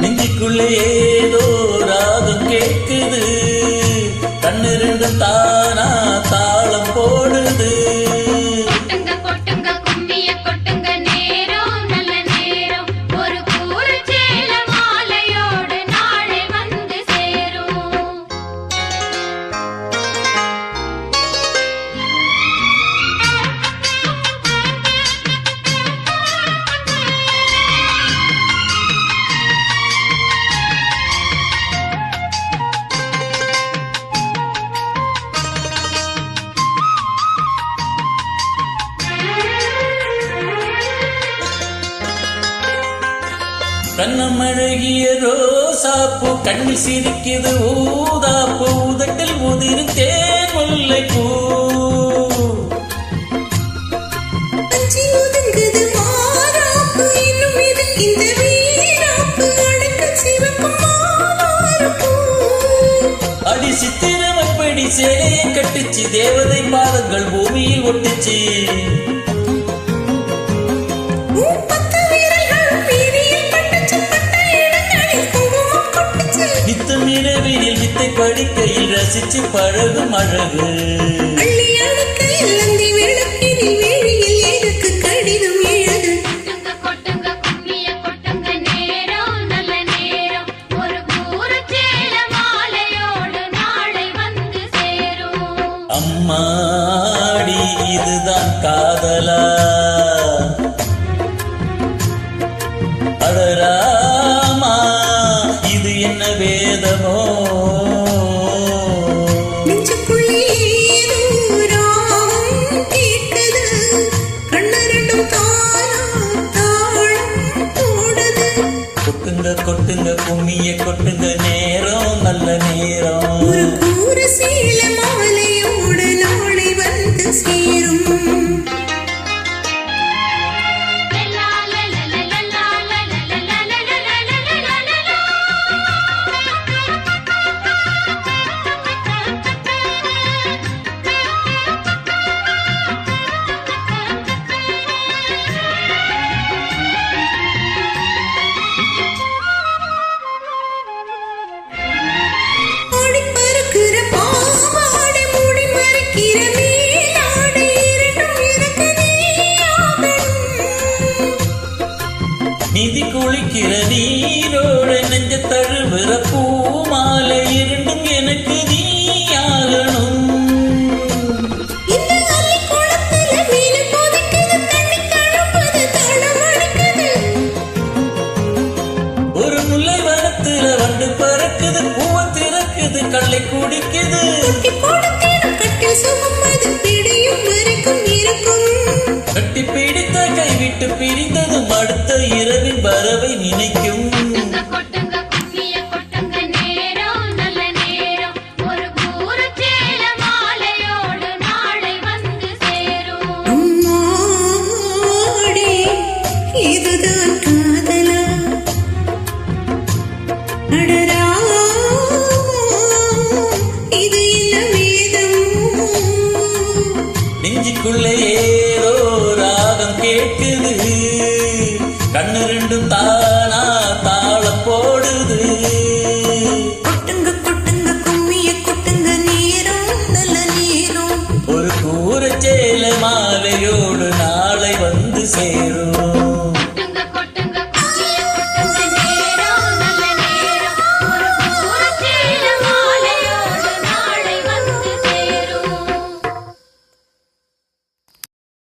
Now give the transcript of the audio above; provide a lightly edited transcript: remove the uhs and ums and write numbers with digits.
நெஞ்சுக்குள்ளே ஏதோ ராகம் கேட்குது, கண்ணிரண்டு தானா தாளம் போடுது. கண்ணமழகிய ரோசாப்பூ கண்ணி சிரிக்குது ஊதாப்பூ, உதட்டில் உதிரும் தேன் முல்லைப்பூ. அடி சித்திரம் அப்படி சேலையை கட்டுச்சு, தேவதை பாதங்கள் பூமியில் ஒட்டுச்சு. இரவினில் வித்தை படிக்கையில் ரசிச்சு பழகும் அழகு. அம்மாடி இதுதான் காதலா, அடராமா இது என்ன வேதமோ. கொட்டுங்க கொட்டுங்க கும்மிய கொட்டுங்க, நேரம் நல்ல நேரம். மாலையோடு நாளை வந்து சேரும். நிதி குளிக்கிற நீரோடு நெஞ்ச தழுவுற பூமாலை, இரண்டும் எனக்கு நீயாகணும். ஒரு முல்லை வனத்துல வண்டு பறக்குது, பூவை திறக்குது, கள்ளை குடிக்குது. கட்டி பிடித்த கைவிட்டு பிரிந்ததும் அடுத்த இரவின் வரவை நினைக்கும். இதுதான் காதலா, இது என்ன வேதம். நெஞ்சுக்குள்ளே ஏதோ ராகம் கேட்குது, கண்ணு ரெண்டும் தானா தாளம் போடுது. கொட்டுங்க கொட்டுங்க கும்மிய கொட்டுங்க, நேரம் நல்ல நேரம். ஒரு கூரச்சேல மாலையோடு நாளை வந்து சேரும்.